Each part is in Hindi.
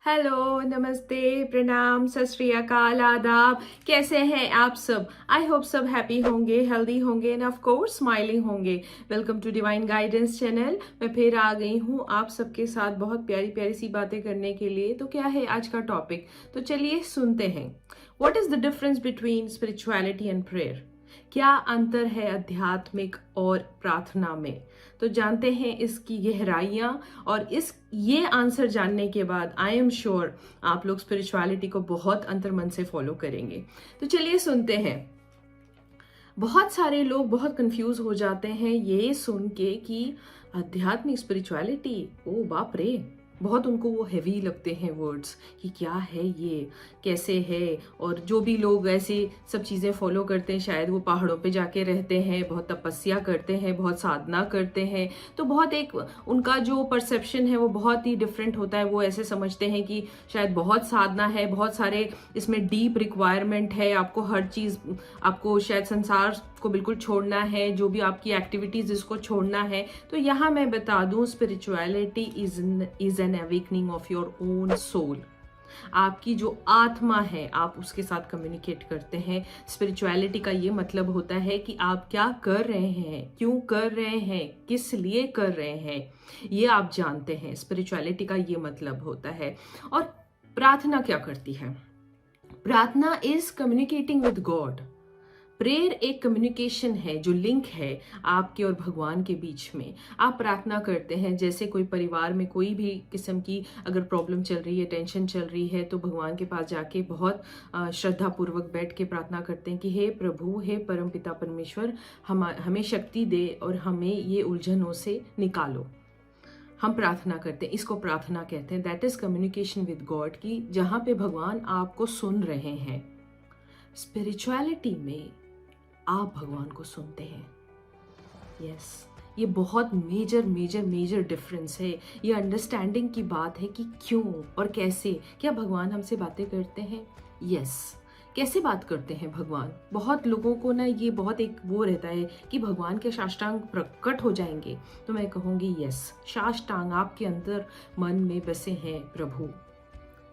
हेलो, नमस्ते, प्रणाम, सत श्री अकाल, आदाब। कैसे हैं आप सब? आई होप सब हैप्पी होंगे, हेल्दी होंगे एंड ऑफ कोर्स स्माइलिंग होंगे। Welcome to divine guidance channel. मैं फिर आ गई हूँ आप सबके साथ बहुत प्यारी प्यारी सी बातें करने के लिए। तो क्या है आज का टॉपिक? तो चलिए सुनते हैं। What is the difference between spirituality and prayer? क्या अंतर है आध्यात्मिक और प्रार्थना में? तो जानते हैं इसकी गहराइयां। और ये आंसर जानने के बाद आई एम श्योर आप लोग स्पिरिचुअलिटी को बहुत अंतर्मन से फॉलो करेंगे। तो चलिए सुनते हैं। बहुत सारे लोग बहुत कंफ्यूज हो जाते हैं ये सुन के कि आध्यात्मिक स्पिरिचुअलिटी, ओ बाप रे, बहुत उनको वो हैवी लगते हैं वर्ड्स कि क्या है ये, कैसे है। और जो भी लोग ऐसे सब चीज़ें फॉलो करते हैं, शायद वो पहाड़ों पे जाके रहते हैं, बहुत तपस्या करते हैं, बहुत साधना करते हैं। तो बहुत एक उनका जो परसेप्शन है वो बहुत ही डिफरेंट होता है। वो ऐसे समझते हैं कि शायद बहुत साधना है, बहुत सारे इसमें डीप रिक्वायरमेंट है, आपको हर चीज़, आपको शायद संसार को बिल्कुल छोड़ना है, जो भी आपकी एक्टिविटीज इसको छोड़ना है। तो यहाँ मैं बता दूं, spirituality is an awakening of your own soul. आपकी जो आत्मा है आप उसके साथ कम्युनिकेट करते हैं। स्पिरिचुअलिटी का ये मतलब होता है कि आप क्या कर रहे हैं, क्यों कर रहे हैं, किस लिए कर रहे हैं, ये आप जानते हैं। स्पिरिचुअलिटी का ये मतलब होता है। और प्रार्थना क्या करती है? प्रार्थना is communicating with God. Prayer एक कम्युनिकेशन है, जो लिंक है आपके और भगवान के बीच में। आप प्रार्थना करते हैं, जैसे कोई परिवार में कोई भी किस्म की अगर प्रॉब्लम चल रही है, टेंशन चल रही है, तो भगवान के पास जाके बहुत श्रद्धा पूर्वक बैठ के प्रार्थना करते हैं कि हे प्रभु, हे परम पिता परमेश्वर, हमें शक्ति दे और हमें ये उलझनों से निकालो। हम प्रार्थना करते हैं, इसको प्रार्थना कहते हैं। That is communication with God, की जहाँ पे भगवान आपको सुन रहे हैं। स्पिरिचुअलिटी में आप भगवान को सुनते हैं। यस, ये बहुत मेजर मेजर मेजर डिफरेंस है। ये अंडरस्टैंडिंग की बात है कि क्यों और कैसे। क्या भगवान हमसे बातें करते हैं? यस। कैसे बात करते हैं भगवान? बहुत लोगों को ना ये बहुत एक वो रहता है कि भगवान के साष्टांग प्रकट हो जाएंगे। तो मैं कहूँगी यस, साष्टांग आपके अंदर मन में बसे हैं प्रभु।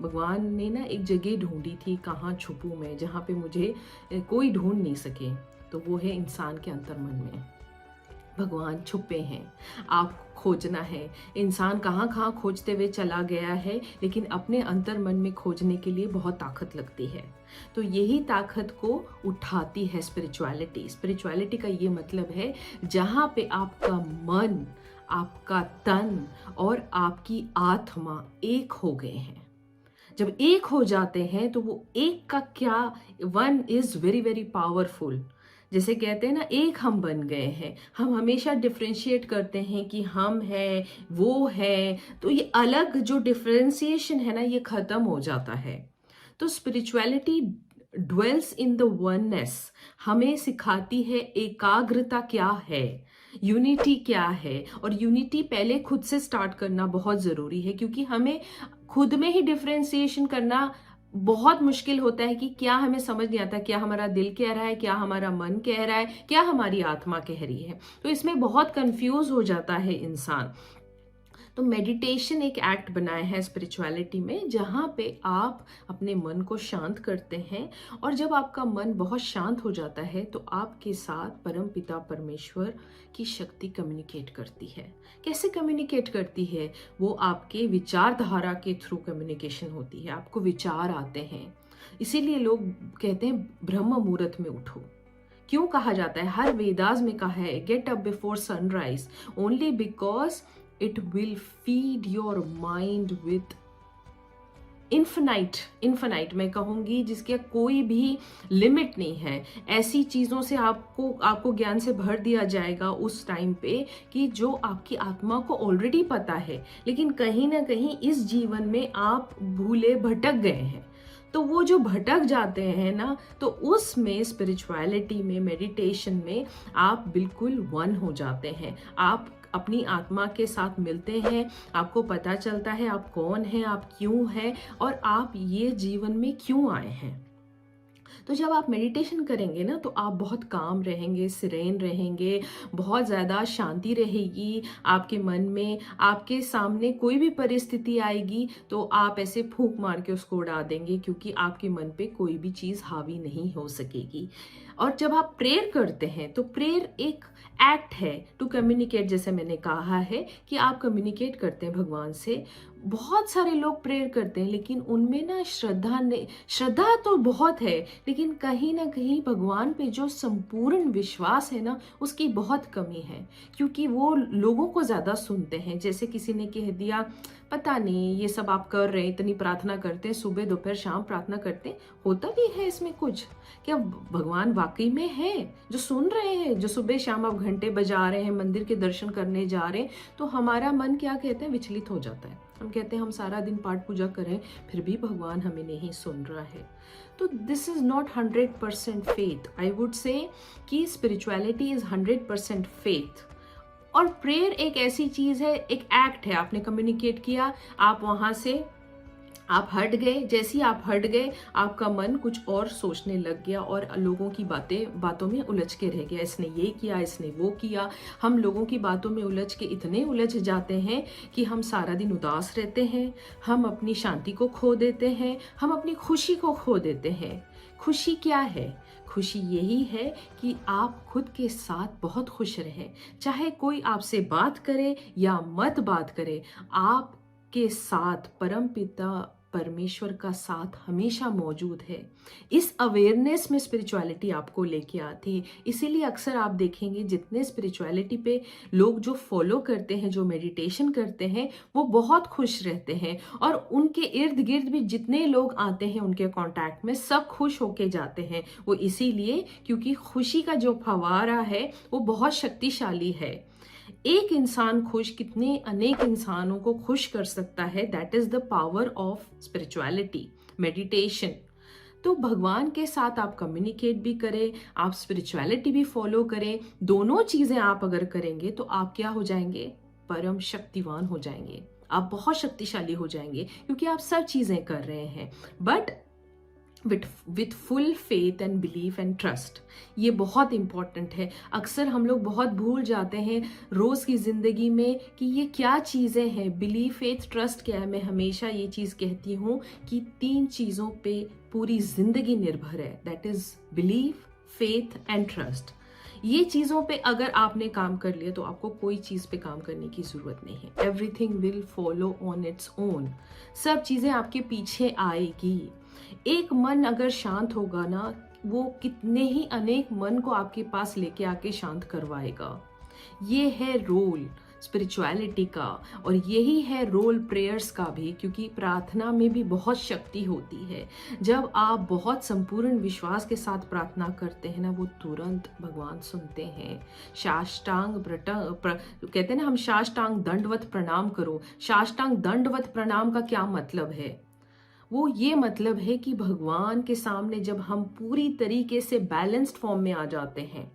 भगवान ने ना एक जगह ढूंढी थी, कहाँ छुपूं मैं, जहाँ पे मुझे कोई ढूंढ नहीं सके। तो वो है इंसान के अंतर्मन में। भगवान छुपे हैं, आप खोजना है। इंसान कहाँ कहाँ खोजते हुए चला गया है, लेकिन अपने अंतर्मन में खोजने के लिए बहुत ताकत लगती है। तो यही ताकत को उठाती है स्पिरिचुअलिटी। स्पिरिचुअलिटी का ये मतलब है जहाँ पे आपका मन, आपका तन और आपकी आत्मा एक हो गए हैं। जब एक हो जाते हैं तो वो एक का क्या, one is very very powerful. जैसे कहते हैं ना, एक हम बन गए हैं। हम हमेशा डिफ्रेंशिएट करते हैं कि हम हैं, वो है, तो ये अलग जो डिफ्रेंसिएशन है ना, ये खत्म हो जाता है। तो spirituality dwells in the oneness, हमें सिखाती है एकाग्रता क्या है, यूनिटी क्या है। और यूनिटी पहले खुद से स्टार्ट करना बहुत ज़रूरी है, क्योंकि हमें खुद में ही डिफ्रेंसिएशन करना बहुत मुश्किल होता है कि क्या हमें समझ नहीं आता, क्या हमारा दिल कह रहा है, क्या हमारा मन कह रहा है, क्या हमारी आत्मा कह रही है। तो इसमें बहुत कंफ्यूज हो जाता है इंसान। तो मेडिटेशन एक एक्ट बनाया है स्पिरिचुअलिटी में, जहाँ पे आप अपने मन को शांत करते हैं। और जब आपका मन बहुत शांत हो जाता है तो आपके साथ परम पिता परमेश्वर की शक्ति कम्युनिकेट करती है। कैसे कम्युनिकेट करती है? वो आपके विचारधारा के थ्रू कम्युनिकेशन होती है। आपको विचार आते हैं। इसीलिए लोग कहते हैं ब्रह्म मुहूर्त में उठो। क्यों कहा जाता है? हर वेदास में कहा है get up before sunrise, only because it will feed your mind with infinite मैं कहूँगी, जिसके कोई भी लिमिट नहीं है। ऐसी चीज़ों से आपको ज्ञान से भर दिया जाएगा उस टाइम पे कि जो आपकी आत्मा को ऑलरेडी पता है, लेकिन कहीं ना कहीं इस जीवन में आप भूले भटक गए हैं। तो वो जो भटक जाते हैं ना, तो उसमें स्पिरिचुअलिटी में, मेडिटेशन में आप बिल्कुल वन हो जाते हैं। आप अपनी आत्मा के साथ मिलते हैं, आपको पता चलता है आप कौन हैं, आप क्यों हैं और आप ये जीवन में क्यों आए हैं। तो जब आप मेडिटेशन करेंगे ना, तो आप बहुत काम रहेंगे, सिरेन रहेंगे, बहुत ज़्यादा शांति रहेगी आपके मन में। आपके सामने कोई भी परिस्थिति आएगी तो आप ऐसे फूंक मार के उसको उड़ा देंगे, क्योंकि आपके मन पे कोई भी चीज़ हावी नहीं हो सकेगी। और जब आप प्रेयर करते हैं तो प्रेयर एक एक्ट है टू कम्युनिकेट, जैसे मैंने कहा है कि आप कम्युनिकेट करते हैं भगवान से। बहुत सारे लोग प्रेयर करते हैं लेकिन उनमें ना श्रद्धा नहीं, श्रद्धा तो बहुत है लेकिन कहीं ना कहीं भगवान पे जो संपूर्ण विश्वास है ना, उसकी बहुत कमी है, क्योंकि वो लोगों को ज़्यादा सुनते हैं। जैसे किसी ने कह दिया, पता नहीं ये सब आप कर रहे हैं, इतनी प्रार्थना करते हैं, सुबह दोपहर शाम प्रार्थना करते हैं, होता भी है इसमें कुछ? क्या भगवान वाकई में है? जो सुन रहे हैं, जो सुबह शाम आप घंटे बजा रहे हैं, मंदिर के दर्शन करने जा रहे हैं, तो हमारा मन क्या कहते हैं, विचलित हो जाता है। हम कहते हैं हम सारा दिन पाठ पूजा करें फिर भी भगवान हमें नहीं सुन रहा है। तो this is not 100% faith. I would say कि स्पिरिचुअलिटी इज 100% फेथ। और प्रेयर एक ऐसी चीज है, एक एक्ट है। आपने कम्युनिकेट किया, आप वहां से आप हट गए, जैसे ही आप हट गए आपका मन कुछ और सोचने लग गया और लोगों की बातों में उलझ के रह गया। इसने ये किया, इसने वो किया। हम लोगों की बातों में उलझ के इतने उलझ जाते हैं कि हम सारा दिन उदास रहते हैं, हम अपनी शांति को खो देते हैं, हम अपनी खुशी को खो देते हैं। खुशी क्या है? खुशी यही है कि आप खुद के साथ बहुत खुश रहें, चाहे कोई आपसे बात करे या मत बात करे, आपके साथ परमपिता परमेश्वर का साथ हमेशा मौजूद है। इस अवेयरनेस में स्पिरिचुअलिटी आपको लेके आती है। इसीलिए अक्सर आप देखेंगे जितने स्पिरिचुअलिटी पे लोग जो फॉलो करते हैं, जो मेडिटेशन करते हैं, वो बहुत खुश रहते हैं। और उनके इर्द गिर्द भी जितने लोग आते हैं उनके कांटेक्ट में, सब खुश होके जाते हैं। वो इसीलिए क्योंकि खुशी का जो फवारा है वो बहुत शक्तिशाली है। एक इंसान खुश कितने अनेक इंसानों को खुश कर सकता है। That is the power of spirituality, meditation. तो भगवान के साथ आप कम्युनिकेट भी करें, आप स्पिरिचुअलिटी भी फॉलो करें। दोनों चीजें आप अगर करेंगे तो आप क्या हो जाएंगे? परम शक्तिवान हो जाएंगे। आप बहुत शक्तिशाली हो जाएंगे क्योंकि आप सब चीजें कर रहे हैं, but with full faith and belief and trust. ये बहुत इंपॉर्टेंट है। अक्सर हम लोग बहुत भूल जाते हैं रोज़ की ज़िंदगी में कि ये क्या चीज़ें हैं। बिलीफ, फेथ, ट्रस्ट क्या है? मैं हमेशा ये चीज़ कहती हूँ कि 3 चीज़ों पे पूरी ज़िंदगी निर्भर है। That is belief, faith and trust. ये चीज़ों पे अगर आपने काम कर लिया तो आपको कोई चीज़ पे काम करने की ज़रूरत नहीं है। Everything will follow on its own. सब चीज़ें आपके पीछे आएगी। एक मन अगर शांत होगा ना, वो कितने ही अनेक मन को आपके पास लेके आके शांत करवाएगा। ये है रोल स्पिरिचुअलिटी का, और यही है रोल प्रेयर्स का भी, क्योंकि प्रार्थना में भी बहुत शक्ति होती है। जब आप बहुत संपूर्ण विश्वास के साथ प्रार्थना करते हैं ना, वो तुरंत भगवान सुनते हैं। कहते हैं ना, हम साष्टांग दंडवत प्रणाम करो। साष्टांग दंडवत प्रणाम का क्या मतलब है? वो ये मतलब है कि भगवान के सामने जब हम पूरी तरीके से बैलेंस्ड फॉर्म में आ जाते हैं,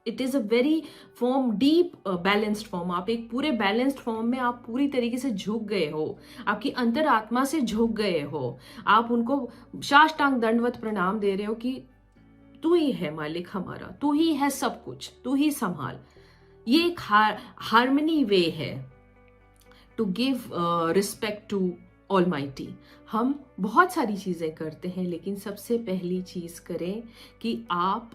it is a very form, deep balanced form. आप एक पूरे बैलेंस्ड फॉर्म में आप पूरी तरीके से झुक गए हो, आपकी अंतरात्मा से झुक गए हो। आप उनको साष्टांग दंडवत प्रणाम दे रहे हो कि तू ही है मालिक हमारा, तू ही है सब कुछ, तू ही संभाल। ये एक हार्मनी वे है to give respect to almighty. हम बहुत सारी चीज़ें करते हैं, लेकिन सबसे पहली चीज़ करें कि आप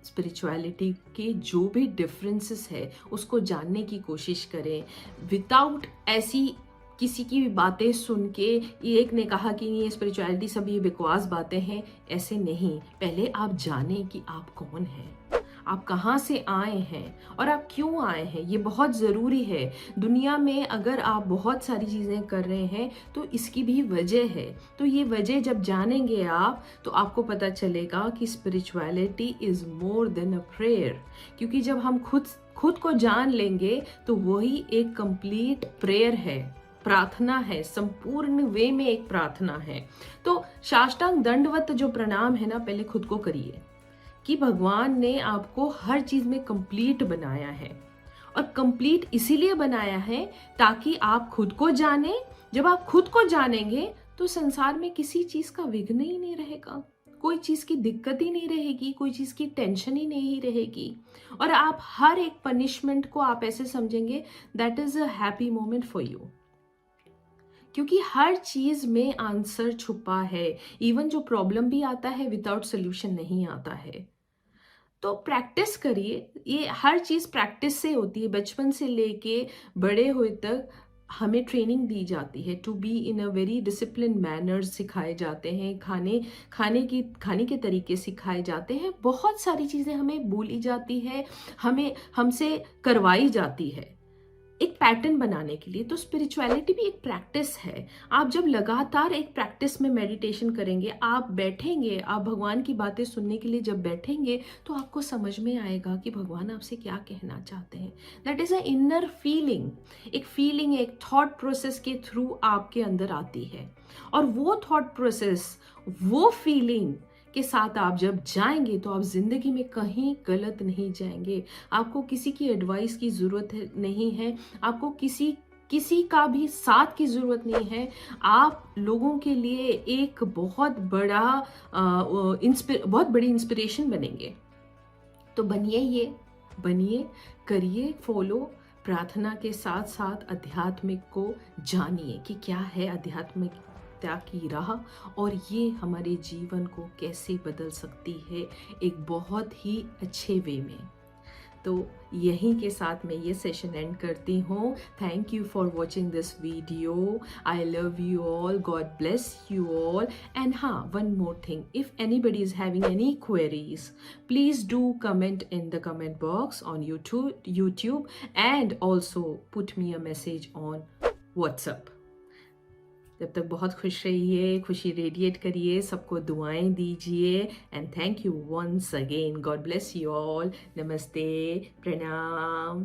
स्पिरिचुअलिटी के जो भी डिफरेंसेस है उसको जानने की कोशिश करें, विदाउट ऐसी किसी की भी बातें सुन के। एक ने कहा कि ये स्पिरिचुअलिटी सब ये बकवास बातें हैं, ऐसे नहीं। पहले आप जानें कि आप कौन हैं, आप कहाँ से आए हैं और आप क्यों आए हैं। ये बहुत ज़रूरी है। दुनिया में अगर आप बहुत सारी चीज़ें कर रहे हैं तो इसकी भी वजह है। तो ये वजह जब जानेंगे आप, तो आपको पता चलेगा कि spirituality is more than a prayer. क्योंकि जब हम खुद को जान लेंगे तो वही एक कंप्लीट प्रेयर है, प्रार्थना है, संपूर्ण वे में एक प्रार्थना है। तो साष्टांग दंडवत जो प्रणाम है ना, पहले खुद को करिए कि भगवान ने आपको हर चीज में कंप्लीट बनाया है, और कंप्लीट इसीलिए बनाया है ताकि आप खुद को जाने। जब आप खुद को जानेंगे तो संसार में किसी चीज का विघ्न ही नहीं रहेगा, कोई चीज़ की दिक्कत ही नहीं रहेगी, कोई चीज़ की टेंशन ही नहीं रहेगी, और आप हर एक पनिशमेंट को आप ऐसे समझेंगे that is a happy moment for you, क्योंकि हर चीज़ में आंसर छुपा है। इवन जो प्रॉब्लम भी आता है विदाउट सोल्यूशन नहीं आता है। तो प्रैक्टिस करिए, ये हर चीज़ प्रैक्टिस से होती है। बचपन से लेके बड़े हुए तक हमें ट्रेनिंग दी जाती है to be in a very discipline manners सिखाए जाते हैं, खाने के तरीके सिखाए जाते हैं, बहुत सारी चीज़ें हमें बोली जाती है, हमें हमसे करवाई जाती है एक पैटर्न बनाने के लिए। तो स्पिरिचुअलिटी भी एक प्रैक्टिस है। आप जब लगातार एक प्रैक्टिस में मेडिटेशन करेंगे, आप बैठेंगे, आप भगवान की बातें सुनने के लिए जब बैठेंगे, तो आपको समझ में आएगा कि भगवान आपसे क्या कहना चाहते हैं। That is a inner feeling, एक थॉट प्रोसेस के थ्रू आपके अंदर आती है, और वो थॉट प्रोसेस, वो फीलिंग के साथ आप जब जाएंगे तो आप जिंदगी में कहीं गलत नहीं जाएंगे। आपको किसी की एडवाइस की जरूरत नहीं है, आपको किसी का भी साथ की जरूरत नहीं है। आप लोगों के लिए एक बहुत बड़ी इंस्पिरेशन बनेंगे। तो बनिए, करिए फॉलो। प्रार्थना के साथ साथ आध्यात्मिक को जानिए कि क्या है आध्यात्मिकता की राह, और ये हमारे जीवन को कैसे बदल सकती है एक बहुत ही अच्छे वे में। तो यहीं के साथ मैं ये सेशन एंड करती हूँ। Thank you for watching this video. I love you all, God bless you all. And हाँ, one more thing, if anybody is having any queries, please do comment in the comment box on YouTube and also put me a message on WhatsApp. जब तक बहुत खुश रहिए, खुशी रेडिएट करिए, सबको दुआएं दीजिए। And thank you once again. God bless you all. नमस्ते, प्रणाम।